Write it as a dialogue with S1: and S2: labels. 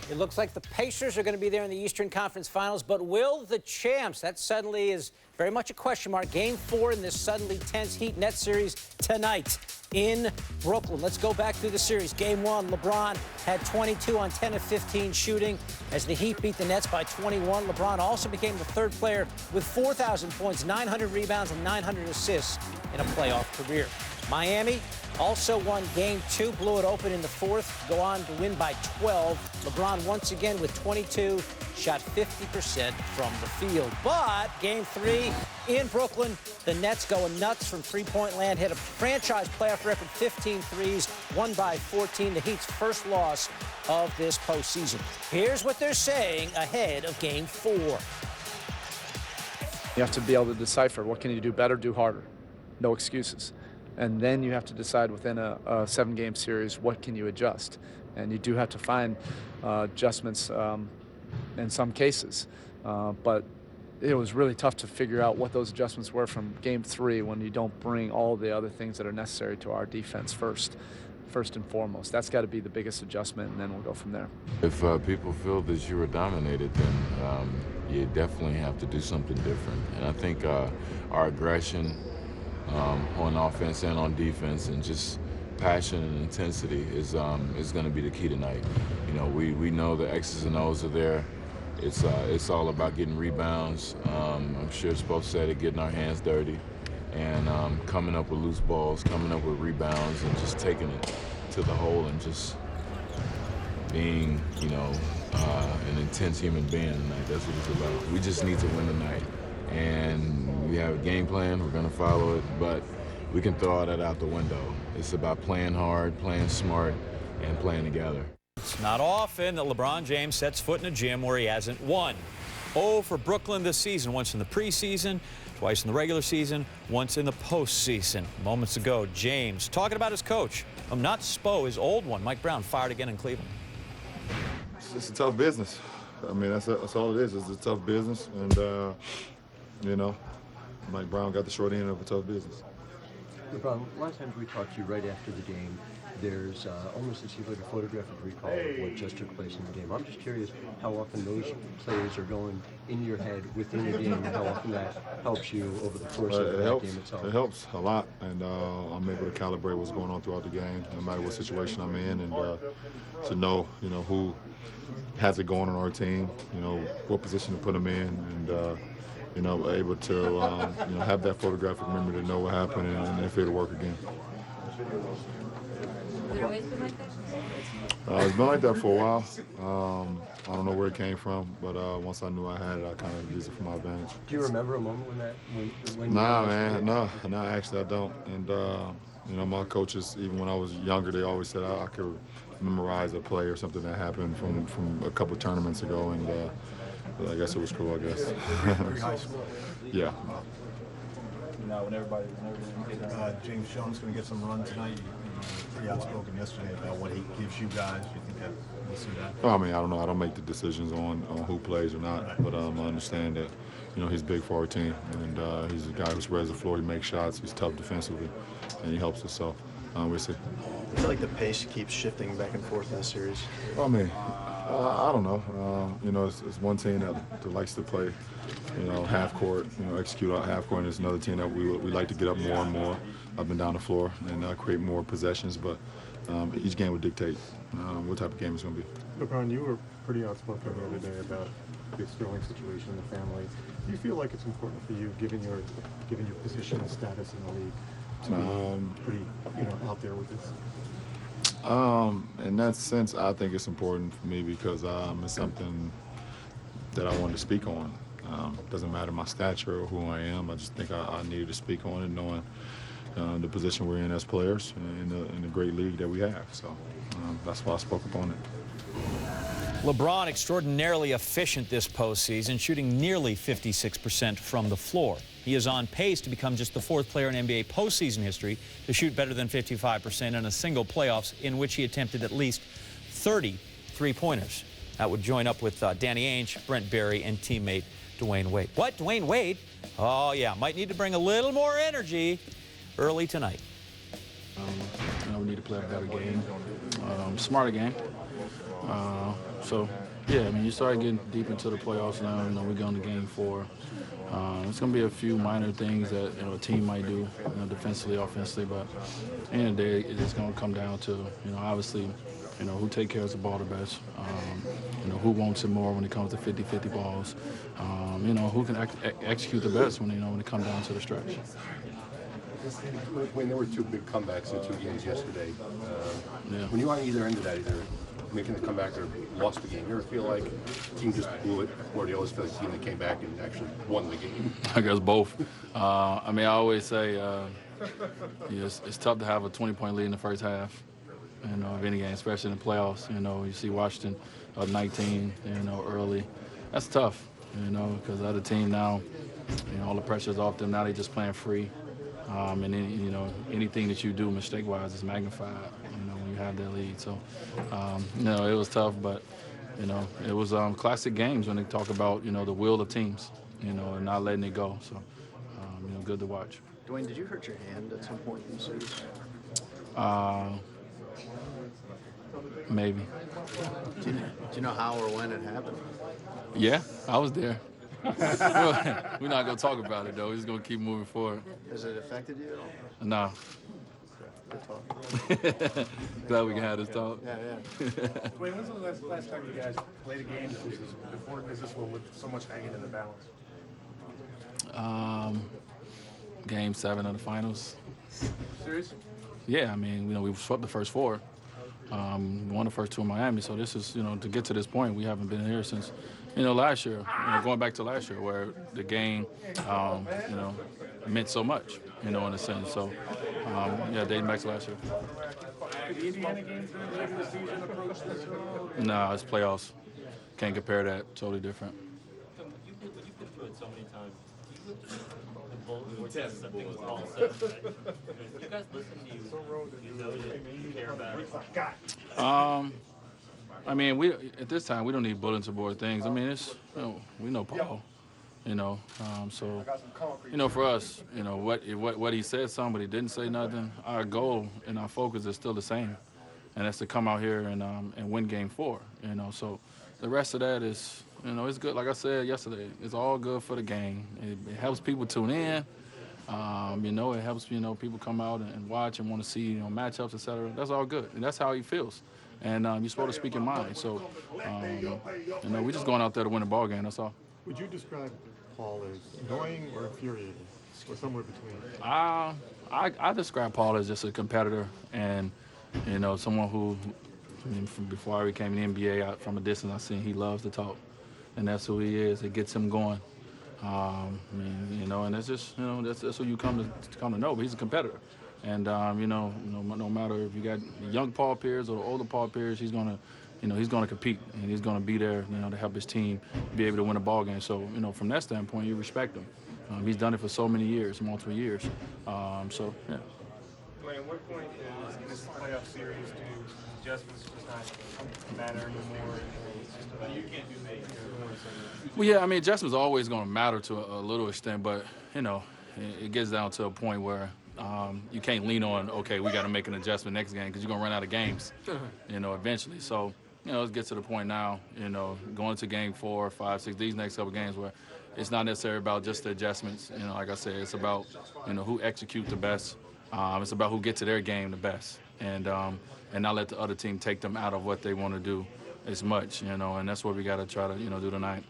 S1: It looks like the Pacers are going to be there in the Eastern Conference Finals, but will the champs? That suddenly is very much a question mark. Game 4 in this suddenly tense Heat-Nets series tonight in Brooklyn. Let's go back through the series. Game 1, LeBron had 22 on 10 of 15 shooting as the Heat beat the Nets by 21. LeBron also became the third player with 4,000 points, 900 rebounds, and 900 assists in a playoff career. Miami also won Game 2, blew it open in the fourth, go on to win by 12. LeBron once again with 22, shot 50% from the field. But Game 3 in Brooklyn, the Nets going nuts from three-point land, hit a franchise playoff record 15 threes, won by 14, the Heat's first loss of this postseason. Here's what they're saying ahead of Game 4.
S2: You have to be able to decipher what can you do better, do harder. No excuses. And then you have to decide within a 7-game series, what can you adjust? And you do have to find adjustments in some cases. But it was really tough to figure out what those adjustments were from Game 3 when you don't bring all the other things that are necessary to our defense first and foremost. That's got to be the biggest adjustment, and then we'll go from there. If
S3: people feel that you were dominated, then you definitely have to do something different. And I think our aggression, on offense and on defense, and just passion and intensity is going to be the key tonight. You know, we know the X's and O's are there. It's all about getting rebounds. I'm sure Spo said it, getting our hands dirty, and coming up with loose balls, coming up with rebounds, and just taking it to the hole and just being, an intense human being tonight. That's what it's about. We just need to win tonight. And we have a game plan, we're going to follow it, but we can throw all that out the window. It's about playing hard, playing smart, and playing together.
S4: It's not often that LeBron James sets foot in a gym where he hasn't won. 0 for Brooklyn this season, once in the preseason, twice in the regular season, once in the postseason. Moments ago, James talking about his coach. Not Spo, his old one, Mike Brown, fired again in Cleveland.
S5: It's a tough business. I mean, that's all it is. It's a tough business, and Mike Brown got the short end of a tough business.
S6: LeBron, a lot of times we talk to you right after the game. There's almost it seems like a photographic recall of what just took place in the game. I'm just curious how often those plays are going in your head within a game, and how often that helps you over the course of that game itself.
S5: It helps a lot, and I'm able to calibrate what's going on throughout the game, no matter what situation I'm in, and to know, who has it going on our team, what position to put them in, and able to, have that photographic memory to know what happened and if it'll work again.
S7: Has it always been like that?
S5: It's been like that for a while. I don't know where it came from, but once I knew I had it, I kind of used it for my advantage.
S6: Do you remember a moment when
S5: Nah, man, no, actually I don't. And, my coaches, even when I was younger, they always said I could memorize a play or something that happened from a couple of tournaments ago, and I guess it was cool, I guess. Yeah.
S8: Now, when everybody James Jones going to get some run tonight, pretty outspoken yesterday about what he gives you guys. Do you think that we'll see that?
S5: Well, I mean, I don't know. I don't make the decisions on who plays or not, right. But I understand that, he's big for our team, and he's a guy who spreads the floor. He makes shots. He's tough defensively, and he helps us. So we'll see.
S9: I feel like the pace keeps shifting back and forth in the series.
S5: Well, I mean, I don't know. It's one team that likes to play, half court, execute out half court, and there's another team that we like to get up more and more up and down the floor and create more possessions. But each game would dictate what type of game it's going to be.
S10: LeBron, you were pretty outspoken the other day about the Sterling situation in the family. Do you feel like it's important for you, given your position and status in the league, to be pretty out there with this?
S5: In that sense, I think it's important for me because it's something that I wanted to speak on. Doesn't matter my stature or who I am. I just think I needed to speak on it, knowing the position we're in as players in the great league that we have. So that's why I spoke up on it.
S4: LeBron extraordinarily efficient this postseason, shooting nearly 56% from the floor. He is on pace to become just the 4th player in NBA postseason history to shoot better than 55% in a single playoffs in which he attempted at least 30 three-pointers. That would join up with Danny Ainge, Brent Barry, and teammate Dwayne Wade. What? Dwayne Wade? Oh, yeah, might need to bring a little more energy early tonight.
S2: We need to play a better game, smarter game.
S11: So, yeah, I mean, you start getting deep into the playoffs now. You know, we're going to Game 4. It's going to be a few minor things that a team might do, defensively, offensively, but at the end of the day, it's going to come down to, obviously, who take care of the ball the best, who wants it more when it comes to 50-50 balls, who can execute the best when it comes down to the stretch.
S12: When there were two big comebacks in 2 games yesterday,
S11: Yeah.
S12: when you're on either end of that, either making the comeback or lost the game, you ever feel like the team just blew it, or do you always feel like the team that came back and actually won the game?
S11: I guess both. I mean, I always say it's tough to have a 20-point lead in the first half, of any game, especially in the playoffs. You see Washington up 19, early. That's tough, because the other team now, all the pressure's off them. Now they're just playing free. And then, anything that you do mistake-wise is magnified, when you have that lead. So, it was tough, but, it was classic games when they talk about, the will of teams, and not letting it go. So, good to watch.
S9: Dwayne, did you hurt your hand at some point in the series?
S11: Maybe.
S9: Do you know how or when it happened?
S11: Yeah, I was there. We're not going to talk about it, though. We're just going to keep moving forward.
S9: Has it affected you at all?
S11: No.
S9: Good talk.
S11: Glad we can have this talk.
S9: Yeah.
S8: Wait, when's the last time you guys played a game before this one with so much hanging in the balance?
S11: Game 7 of the finals.
S8: Serious?
S11: Yeah, I mean, we swept the first 4. Won the first 2 in Miami. So this is, to get to this point, we haven't been here since, last year. Going back to last year, where the game, meant so much, in a sense. So, dating back to last year.
S8: Did the Indiana game during the regular season approach this?
S11: No, it's playoffs. Can't compare that. Totally different.
S13: You've been through it so many times. The Bulls test something was all set. You guys listen to you know that you care about it.
S11: I mean, we at this time we don't need bulletin board things. I mean, it's we know Paul, so for us, what he said something, but he didn't say nothing. Our goal and our focus is still the same, and that's to come out here and win Game 4. So the rest of that is it's good. Like I said yesterday, it's all good for the game. It helps people tune in. It helps people come out and watch and want to see matchups, etc. That's all good, and that's how he feels. And you're supposed to speak your mind. So, we're just going out there to win a ball game. That's all.
S10: Would you describe Paul as annoying or infuriating, or somewhere between?
S11: I describe Paul as just a competitor and, someone who, from before I became an NBA, from a distance, I seen he loves to talk. And that's who he is. It gets him going. And that's just, that's who you come to know. But he's a competitor. And, no matter if you got the young Paul Pierce or the older Paul Pierce, he's going to compete. And he's going to be there, to help his team be able to win a ball game. So, from that standpoint, you respect him. He's done it for so many years, multiple years. So, yeah.
S8: At what point in this playoff series do adjustments just not matter anymore? It's just about you can't do that.
S11: Well, yeah, I mean, adjustments are always going to matter to a little extent, but, it gets down to a point where you can't lean on, okay, we got to make an adjustment next game because you're going to run out of games, eventually. So, let's get to the point now, going to Game 4, 5, 6, these next couple games where it's not necessarily about just the adjustments. Like I said, it's about, who execute the best. It's about who gets to their game the best, and not let the other team take them out of what they want to do as much, and that's what we got to try to, do tonight.